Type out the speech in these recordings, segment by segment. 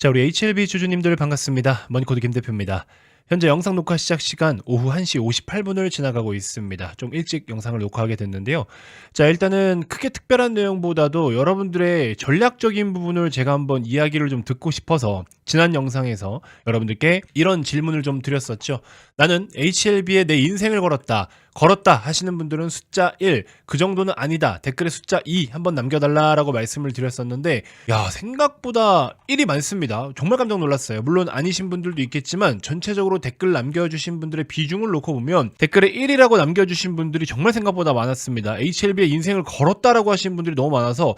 자, 우리 HLB 주주님들 반갑습니다. 머니코드 김대표입니다. 현재 영상 녹화 시작 시간 오후 1시 58분을 지나가고 있습니다. 좀 일찍 영상을 녹화하게 됐는데요. 자, 일단은 크게 특별한 내용보다도 여러분들의 전략적인 부분을 제가 한번 이야기를 좀 듣고 싶어서 지난 영상에서 여러분들께 이런 질문을 좀 드렸었죠. 나는 HLB에 내 인생을 걸었다 하시는 분들은 숫자 1, 그 정도는 아니다, 댓글에 숫자 2 한번 남겨달라라고 말씀을 드렸었는데, 야, 생각보다 1이 많습니다. 정말 깜짝 놀랐어요. 물론 아니신 분들도 있겠지만 전체적으로 댓글 남겨주신 분들의 비중을 놓고 보면 댓글에 1이라고 남겨주신 분들이 정말 생각보다 많았습니다. HLB에 인생을 걸었다라고 하신 분들이 너무 많아서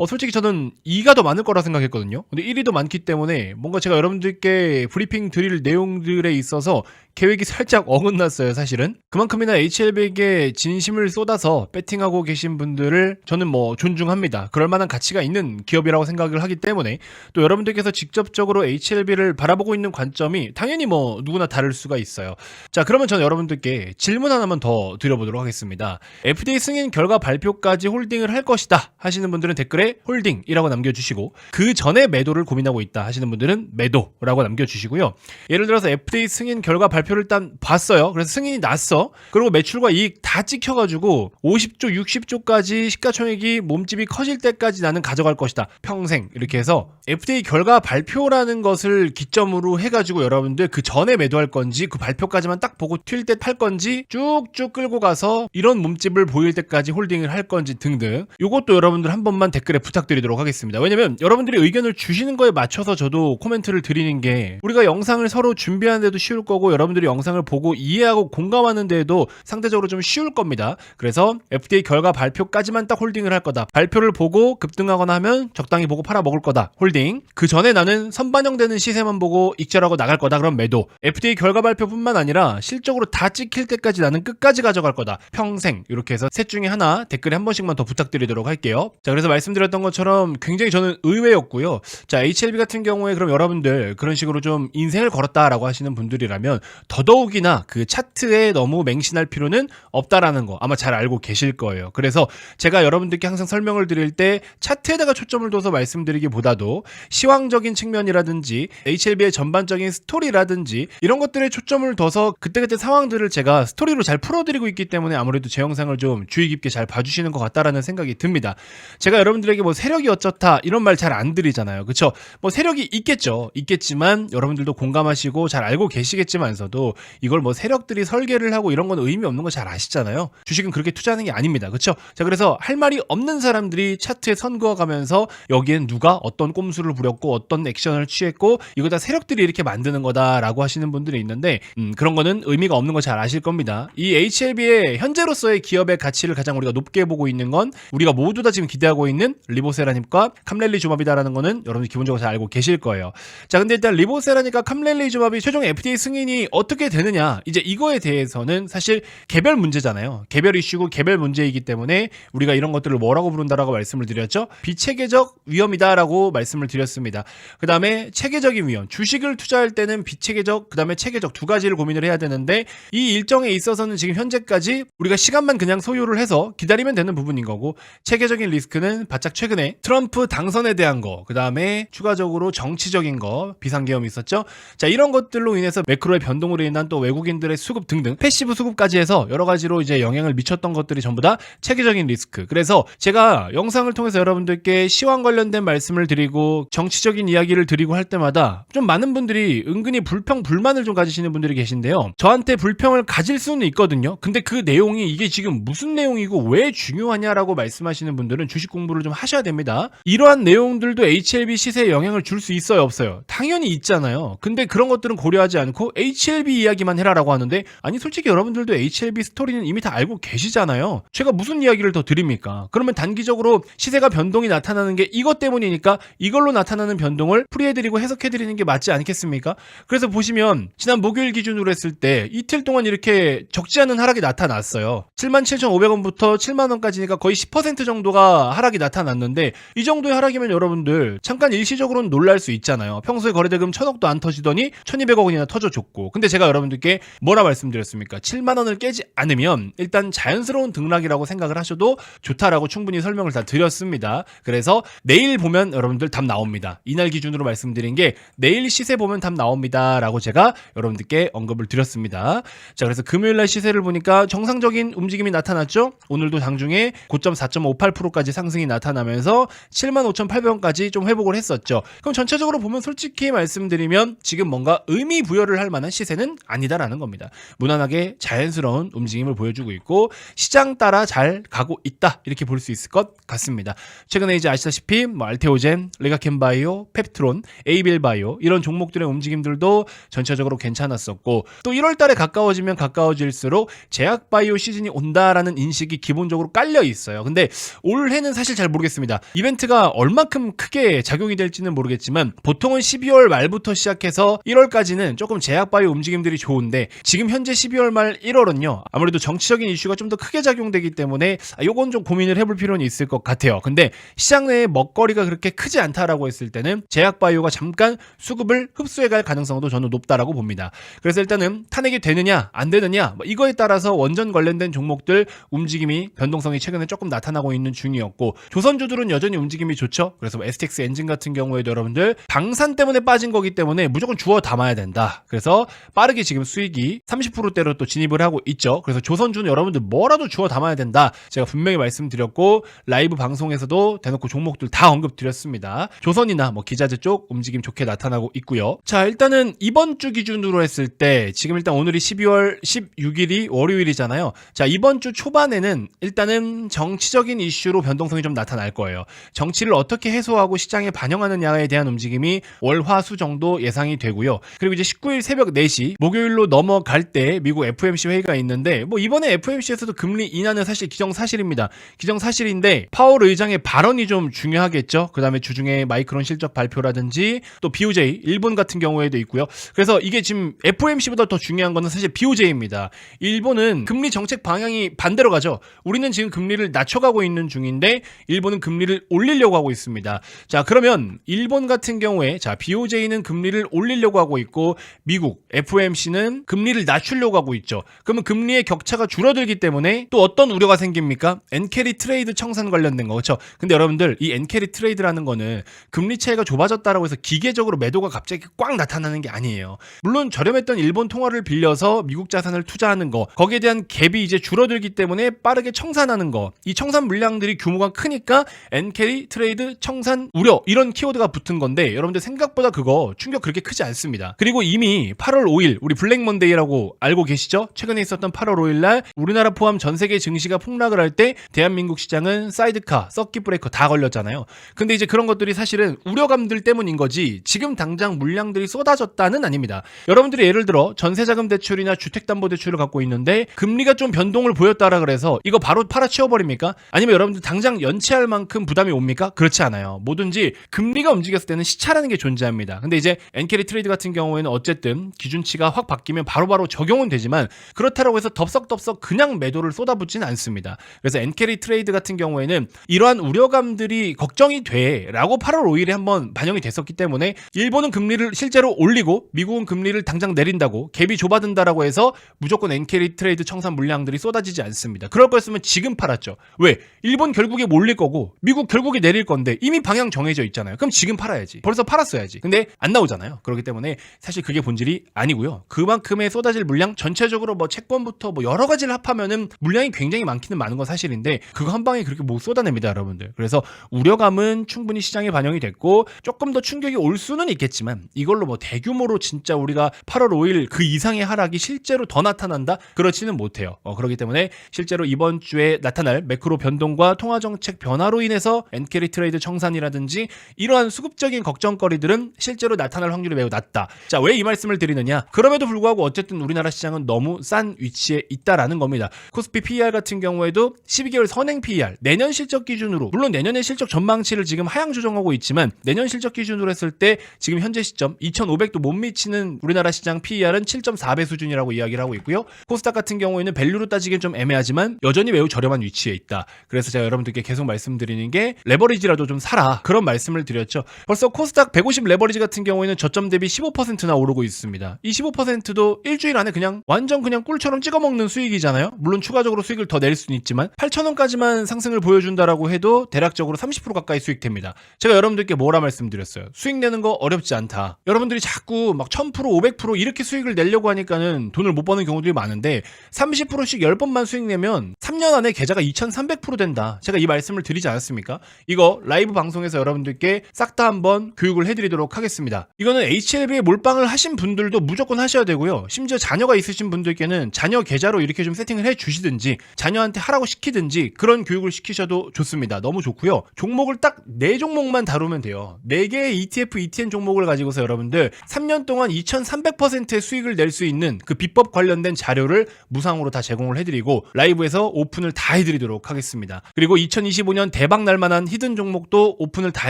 솔직히 저는 2가 더 많을 거라 생각했거든요. 근데 1이 더 많기 때문에 뭔가 제가 여러분들께 브리핑 드릴 내용들에 있어서 계획이 살짝 어긋났어요, 사실은. 그만큼이나 HLB에게 진심을 쏟아서 배팅하고 계신 분들을 저는 존중합니다. 그럴 만한 가치가 있는 기업이라고 생각을 하기 때문에, 또 여러분들께서 직접적으로 HLB를 바라보고 있는 관점이 당연히 누구나 다를 수가 있어요. 자, 그러면 저는 여러분들께 질문 하나만 더 드려보도록 하겠습니다. FDA 승인 결과 발표까지 홀딩을 할 것이다 하시는 분들은 댓글에 홀딩이라고 남겨주시고, 그 전에 매도를 고민하고 있다 하시는 분들은 매도라고 남겨주시고요. 예를 들어서 FDA 승인 결과 발표를 일단 봤어요. 그래서 승인이 났어. 그리고 매출과 이익 다 찍혀가지고 50조, 60조까지 시가총액이 몸집이 커질 때까지 나는 가져갈 것이다, 평생. 이렇게 해서 FDA 결과 발표라는 것을 기점으로 해가지고 여러분들 그 전에 매도할 건지, 그 발표까지만 딱 보고 튈 때 팔 건지, 쭉쭉 끌고 가서 이런 몸집을 보일 때까지 홀딩을 할 건지 등등, 요것도 여러분들 한 번만 댓글에 부탁드리도록 하겠습니다. 왜냐면 여러분들이 의견을 주시는 거에 맞춰서 저도 코멘트를 드리는 게, 우리가 영상을 서로 준비하는 데도 쉬울 거고 여러분들이 영상을 보고 이해하고 공감하는 데에도 상대적으로 좀 쉬울 겁니다. 그래서 FDA 결과 발표까지만 딱 홀딩을 할 거다, 발표를 보고 급등하거나 하면 적당히 보고 팔아 먹을 거다, 홀딩. 그 전에 나는 선반영되는 시세만 보고 익절하고 나갈 거다, 그럼 매도. FDA 결과 발표뿐만 아니라 실적으로 다 찍힐 때까지 나는 끝까지 가져갈 거다, 평생. 이렇게 해서 셋 중에 하나 댓글에 한 번씩만 더 부탁드리도록 할게요. 자, 그래서 말씀드렸던 것처럼 굉장히 저는 의외였고요. 자, HLB 같은 경우에 그럼 여러분들 그런 식으로 좀 인생을 걸었다라고 하시는 분들이라면 더더욱이나 그 차트에 너무 맹신할 필요는 없다라는 거 아마 잘 알고 계실 거예요. 그래서 제가 여러분들께 항상 설명을 드릴 때 차트에다가 초점을 둬서 말씀드리기보다도 시황적인 측면이라든지 HLB의 전반적인 스토리라든지 이런 것들에 초점을 둬서 그때그때 상황들을 제가 스토리로 잘 풀어드리고 있기 때문에 아무래도 제 영상을 좀 주의 깊게 잘 봐주시는 것 같다라는 생각이 듭니다. 제가 여러분들에게 세력이 어쩌다 이런 말 잘 안 드리잖아요. 그쵸? 세력이 있겠죠. 있겠지만 여러분들도 공감하시고 잘 알고 계시겠지만서도 이걸 세력들이 설계를 하고 이런 건 의미 없는 거 잘 아시잖아요. 주식은 그렇게 투자하는 게 아닙니다. 그쵸? 자, 그래서 할 말이 없는 사람들이 차트에 선 그어가면서 여기엔 누가 어떤 꼼수를 부렸고 어떤 액션을 취했고 이거 다 세력들이 이렇게 만드는 거다라고 하시는 분들이 있는데, 그런 거는 의미가 없는 거 잘 아실 겁니다. 이 HLB의 현재로서의 기업의 가치를 가장 우리가 높게 보고 있는 건 우리가 모두 다 지금 기대하고 있는 리보세라님과 캄렐리조밥이다라는 거는 여러분들 기본적으로 잘 알고 계실 거예요. 자, 근데 일단 리보세라니까 캄렐리조밥이 최종 FDA 승인이 어떻게 되느냐, 이제 이거에 대해서는 사실 개별 문제잖아요. 개별 이슈고 개별 문제이기 때문에 우리가 이런 것들을 뭐라고 부른다라고 말씀을 드렸죠? 비체계적 위험이다라고 말씀을 드렸습니다. 그 다음에 체계적인 위험, 주식을 투자할 때는 비체계적, 그 다음에 체계적 두 가지를 고민을 해야 되는데, 이 일정에 있어서는 지금 현재까지 우리가 시간만 그냥 소요를 해서 기다리면 되는 부분인 거고, 체계적인 리스크는 바짝 최근에 트럼프 당선에 대한 거, 그 다음에 추가적으로 정치적인 거, 비상계엄이 있었죠? 자, 이런 것들로 인해서 매크로의 변동으로 인한 또 외국인들의 수급 등등 패시브 수급까지 해서 여러 가지로 이제 영향을 미쳤던 것들이 전부 다 체계적인 리스크. 그래서 제가 영상을 통해서 여러분들께 시황 관련된 말씀을 드리고 정치적인 이야기를 드리고 할 때마다 좀 많은 분들이 은근히 불만을 좀 가지시는 분들이 계신데요. 저한테 불평을 가질 수는 있거든요. 근데 그 내용이 이게 지금 무슨 내용이고 왜 중요하냐라고 말씀하시는 분들은 주식 공부를 좀 하셔야 됩니다. 이러한 내용들도 HLB 시세에 영향을 줄 수 있어요, 없어요? 당연히 있잖아요. 근데 그런 것들은 고려하지 않고 HLB 이야기만 해라라고 하는데, 아니 솔직히 여러분들도 HLB 스토리는 이미 다 알고 계시잖아요. 제가 무슨 이야기를 더 드립니까? 그러면 단기적으로 시세가 변동이 나타나는 게 이것 때문이니까 이걸로 나타나는 변동을 풀이해드리고 해석해드리는 게 맞지 않겠습니까? 그래서 보시면 지난 목요일 기준으로 했을 때 이틀 동안 이렇게 적지 않은 하락이 나타났어요. 77,500원부터 7만원까지니까 거의 10% 정도가 하락이 나타났는데, 이 정도의 하락이면 여러분들 잠깐 일시적으로는 놀랄 수 있잖아요. 평소에 거래대금 1,000억도 안 터지더니 1,200억 원이나 터져줬고, 근데 근데 제가 여러분들께 뭐라 말씀드렸습니까? 7만 원을 깨지 않으면 일단 자연스러운 등락이라고 생각을 하셔도 좋다라고 충분히 설명을 다 드렸습니다. 그래서 내일 보면 여러분들 답 나옵니다. 이날 기준으로 말씀드린 게 내일 시세 보면 답 나옵니다 라고 제가 여러분들께 언급을 드렸습니다. 자, 그래서 금요일날 시세를 보니까 정상적인 움직임이 나타났죠. 오늘도 장중에 고점 4.58%까지 상승이 나타나면서 75,800원까지 좀 회복을 했었죠. 그럼 전체적으로 보면 솔직히 말씀드리면 지금 뭔가 의미 부여를 할 만한 시세는 아니다라는 겁니다. 무난하게 자연스러운 움직임을 보여주고 있고 시장 따라 잘 가고 있다 이렇게 볼 수 있을 것 같습니다. 최근에 이제 아시다시피 뭐 알테오젠, 레가켄바이오, 펩트론, 에이빌바이오 이런 종목들의 움직임들도 전체적으로 괜찮았었고 또 1월 달에 가까워지면 가까워질수록 제약바이오 시즌이 온다라는 인식이 기본적으로 깔려 있어요. 근데 올해는 사실 잘 모르겠습니다. 이벤트가 얼만큼 크게 작용이 될지는 모르겠지만 보통은 12월 말부터 시작해서 1월까지는 조금 제약바이오 움직임들이 좋은데 지금 현재 12월 말 1월은요 아무래도 정치적인 이슈가 좀 더 크게 작용되기 때문에 요건 좀 고민을 해볼 필요는 있을 것 같아요. 근데 시장 내에 먹거리가 그렇게 크지 않다라고 했을 때는 제약바이오가 잠깐 수급을 흡수해갈 가능성도 저는 높다라고 봅니다. 그래서 일단은 탄핵이 되느냐 안 되느냐 이거에 따라서 원전 관련된 종목들 움직임이 변동성이 최근에 조금 나타나고 있는 중이었고 조선주들은 여전히 움직임이 좋죠. 그래서 STX 엔진 같은 경우에도 여러분들 방산 때문에 빠진 거기 때문에 무조건 주워 담아야 된다. 그래서 빠르게 지금 수익이 30%대로 또 진입을 하고 있죠. 그래서 조선주는 여러분들 뭐라도 주워 담아야 된다. 제가 분명히 말씀드렸고 라이브 방송에서도 대놓고 종목들 다 언급드렸습니다. 조선이나 뭐 기자재 쪽 움직임 좋게 나타나고 있고요. 자, 일단은 이번 주 기준으로 했을 때 지금 일단 오늘이 12월 16일이 월요일이잖아요. 자, 이번 주 초반에는 일단은 정치적인 이슈로 변동성이 좀 나타날 거예요. 정치를 어떻게 해소하고 시장에 반영하느냐에 대한 움직임이 월, 화, 수 정도 예상이 되고요. 그리고 이제 19일 새벽 4시 목요일로 넘어갈 때 미국 FOMC 회의가 있는데 뭐 이번에 FOMC에서도 금리 인하는 사실 기정사실입니다. 기정사실인데 파월 의장의 발언이 좀 중요하겠죠. 그 다음에 주중에 마이크론 실적 발표라든지 또 BOJ 일본 같은 경우에도 있고요. 그래서 이게 지금 FOMC보다 더 중요한 거는 사실 BOJ입니다. 일본은 금리 정책 방향이 반대로 가죠. 우리는 지금 금리를 낮춰가고 있는 중인데 일본은 금리를 올리려고 하고 있습니다. 자, 그러면 일본 같은 경우에 자 BOJ는 금리를 올리려고 하고 있고 미국 FOMC는 금리를 낮추려고 하고 있죠. 그러면 금리의 격차가 줄어들기 때문에 또 어떤 우려가 생깁니까? 엔캐리 트레이드 청산 관련된 거 그렇죠? 근데 여러분들 이 엔캐리 트레이드라는 거는 금리 차이가 좁아졌다라고 해서 기계적으로 매도가 갑자기 꽉 나타나는 게 아니에요. 물론 저렴했던 일본 통화를 빌려서 미국 자산을 투자하는 거 거기에 대한 갭이 이제 줄어들기 때문에 빠르게 청산하는 거 이 청산 물량들이 규모가 크니까 엔캐리 트레이드 청산 우려 이런 키워드가 붙은 건데 여러분들 생각보다 그거 충격 그렇게 크지 않습니다. 그리고 이미 8월 5일 우리 블랙 먼데이라고 알고 계시죠? 최근에 있었던 8월 5일 날 우리나라 포함 전 세계 증시가 폭락을 할 때 대한민국 시장은 사이드카, 서킷 브레이커 다 걸렸잖아요. 근데 이제 그런 것들이 사실은 우려감들 때문인 거지 지금 당장 물량들이 쏟아졌다는 아닙니다. 여러분들이 예를 들어 전세자금 대출이나 주택담보대출을 갖고 있는데 금리가 좀 변동을 보였다라 그래서 이거 바로 팔아치워버립니까? 아니면 여러분들 당장 연체할 만큼 부담이 옵니까? 그렇지 않아요. 뭐든지 금리가 움직였을 때는 시차라는 게 존재합니다. 근데 이제 엔캐리 트레이드 같은 경우에는 어쨌든 기준치가 확 바뀌면 바로바로 적용은 되지만 그렇다고 해서 덥석덥석 그냥 매도를 쏟아붓지는 않습니다. 그래서 엔캐리 트레이드 같은 경우에는 이러한 우려감들이 걱정이 돼라고 8월 5일에 한번 반영이 됐었기 때문에 일본은 금리를 실제로 올리고 미국은 금리를 당장 내린다고 갭이 좁아든다라고 해서 무조건 엔캐리 트레이드 청산 물량들이 쏟아지지 않습니다. 그럴 거였으면 지금 팔았죠. 왜? 일본 결국에 몰릴 거고 미국 결국에 내릴 건데 이미 방향 정해져 있잖아요. 그럼 지금 팔아야지. 벌써 팔았어야지. 근데 안 나오잖아요. 그렇기 때문에 사실 그게 본질이 아니고요. 그만큼의 쏟아질 물량 전체적으로 뭐 채권부터 뭐 여러 가지를 합하면은 물량이 굉장히 많기는 많은 건 사실인데 그거 한 방에 그렇게 못 쏟아냅니다, 여러분들. 그래서 우려감은 충분히 시장에 반영이 됐고 조금 더 충격이 올 수는 있겠지만 이걸로 뭐 대규모로 진짜 우리가 8월 5일 그 이상의 하락이 실제로 더 나타난다? 그렇지는 못해요. 그렇기 때문에 실제로 이번 주에 나타날 매크로 변동과 통화정책 변화로 인해서 엔캐리 트레이드 청산이라든지 이러한 수급적인 걱정거리들은 실제로 나타날 확률이 매우 낮다. 자, 왜 이 말씀을 드리느냐? 그럼에도 불구하고 어쨌든 우리나라 시장은 너무 싼 위치에 있다라는 겁니다. 코스피 PER 같은 경우에도 12개월 선행 PER 내년 실적 기준으로 물론 내년의 실적 전망치를 지금 하향 조정하고 있지만 내년 실적 기준으로 했을 때 지금 현재 시점 2,500도 못 미치는 우리나라 시장 PER은 7.4배 수준이라고 이야기를 하고 있고요. 코스닥 같은 경우에는 밸류로 따지기엔 좀 애매하지만 여전히 매우 저렴한 위치에 있다. 그래서 제가 여러분들께 계속 말씀드리는 게 레버리지라도 좀 사라. 그런 말씀을 드렸죠. 벌써 코스닥 150 레버리지 같은 경우에는 저점 대비 15%나 오르고 있습니다. 이 25%도 일주일 안에 그냥 완전 그냥 꿀처럼 찍어 먹는 수익이잖아요. 물론 추가적으로 수익을 더 낼 수는 있지만 8,000원까지만 상승을 보여준다라고 해도 대략적으로 30% 가까이 수익됩니다. 제가 여러분들께 뭐라 말씀드렸어요? 수익 내는 거 어렵지 않다. 여러분들이 자꾸 막 1000%, 500% 이렇게 수익을 내려고 하니까는 돈을 못 버는 경우들이 많은데 30%씩 10번만 수익 내면 3년 안에 계좌가 2300% 된다. 제가 이 말씀을 드리지 않았습니까? 이거 라이브 방송에서 여러분들께 싹 다 한번 교육을 해드리도록 하겠습니다. 이거는 HLB에 몰빵을 하신 분들도 무조건 하셔야 되고요. 심지어 자녀가 있으신 분들께는 자녀 계좌로 이렇게 좀 세팅을 해주시든지 자녀한테 하라고 시키든지 그런 교육을 시키셔도 좋습니다. 너무 좋고요. 종목을 딱 4종목만 다루면 돼요. 4개의 ETF, ETN 종목을 가지고서 여러분들 3년 동안 2300%의 수익을 낼 수 있는 그 비법 관련된 자료를 무상으로 다 제공을 해드리고 라이브에서 오픈을 다 해드리도록 하겠습니다. 그리고 2025년 대박 날만한 히든 종목도 오픈을 다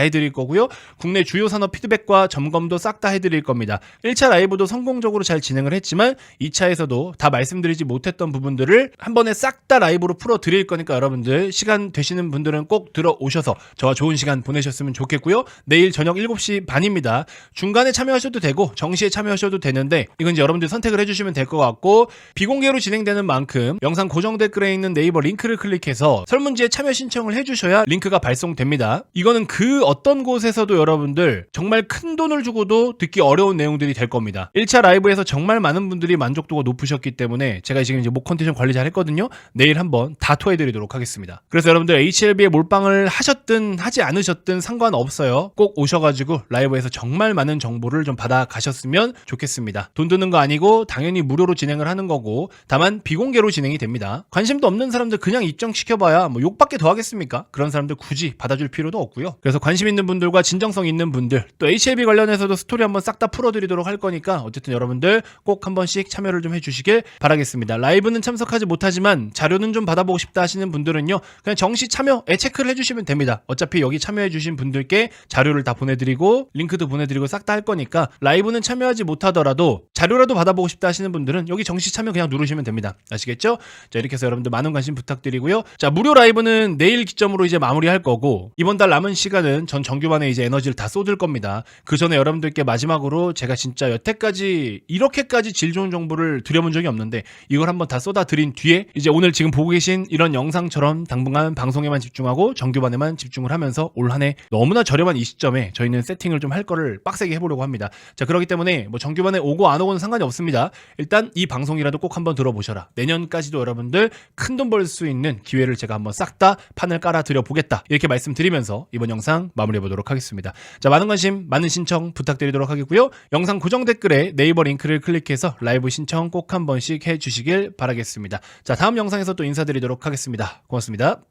해드릴 거고요. 국내 주요 산업 피드백과 점검도 싹 다 해드릴 겁니다. 1차 라이브도 성공적으로 잘 진행을 했지만 2차에서도 다 말씀드리지 못했던 부분들을 한 번에 싹 다 라이브로 풀어드릴 거니까 여러분들 시간 되시는 분들은 꼭 들어오셔서 저와 좋은 시간 보내셨으면 좋겠고요. 내일 저녁 7시 반입니다. 중간에 참여하셔도 되고 정시에 참여하셔도 되는데 이건 이제 여러분들 선택을 해주시면 될 것 같고 비공개로 진행되는 만큼 영상 고정 댓글에 있는 네이버 링크를 클릭해서 설문지에 참여 신청을 해주셔야 링크가 발송됩니다. 이거는 그 어떤 곳에서도 여러분들 정말 큰 돈을 주고도 듣기 어려운 내용들이 될 겁니다. 1차 라이브에서 정말 많은 분들이 만족도가 높으셨기 때문에 제가 지금 이제 목 컨디션 관리 잘 했거든요. 내일 한번 다 토해드리도록 하겠습니다. 그래서 여러분들 HLB에 몰빵을 하셨든 하지 않으셨든 상관없어요. 꼭 오셔가지고 라이브에서 정말 많은 정보를 좀 받아 가셨으면 좋겠습니다. 돈 드는 거 아니고 당연히 무료로 진행을 하는 거고 다만 비공개로 진행이 됩니다. 관심도 없는 사람들 그냥 입장시켜봐야 뭐 욕밖에 더 하겠습니까? 그런 사람들 굳이 받아줄 필요도 없고요. 그래서 관심 있는 분들과 진정성 있는 분들 또 HLB 관련해서도 스토리 한번 싹 다 풀어드리도록 할 거니까 어쨌든 여러분들 꼭 한 번씩 참여를 좀 해주시길 바라겠습니다. 라이브는 참석하지 못하지만 자료는 좀 받아보고 싶다 하시는 분들은요 그냥 정시 참여에 체크를 해주시면 됩니다. 어차피 여기 참여해주신 분들께 자료를 다 보내드리고 링크도 보내드리고 싹 다 할 거니까 라이브는 참여하지 못하더라도 자료라도 받아보고 싶다 하시는 분들은 여기 정시 참여 그냥 누르시면 됩니다. 아시겠죠? 자 이렇게 해서 여러분들 많은 관심 부탁드리고요. 자 무료 라이브는 내일 기점으로 이제 마무리할 거고 이번 달 남은 시간은 전 정규반에 이제 에너지를 다 쏟을 겁니다. 그 전에 여러분들께 마지막으로 제가 진짜 여태까지 이렇게까지 질 좋은 정보를 드려본 적이 없는데 이걸 한번 다 쏟아드린 뒤에 이제 오늘 지금 보고 계신 이런 영상처럼 당분간 방송에만 집중하고 정규반에만 집중을 하면서 올 한 해 너무나 저렴한 이 시점에 저희는 세팅을 좀 할 거를 빡세게 해보려고 합니다. 자 그렇기 때문에 뭐 정규반에 오고 안 오고는 상관이 없습니다. 일단 이 방송이라도 꼭 한번 들어보셔라. 내년까지도 여러분들 큰 돈 벌 수 있는 기회를 제가 한번 싹 다 판을 깔아드려 보겠다. 이렇게 말씀드리면서 이번 영상 마무리해보도록 하겠습니다. 자 많은 관심 많은 신청 부탁드리도록 하겠고요. 영상 고정 댓글에 네이버 링크를 클릭해서 라이브 신청 꼭 한 번씩 해주시길 바라겠습니다. 자 다음 영상에서 또 인사드리도록 하겠습니다. 고맙습니다.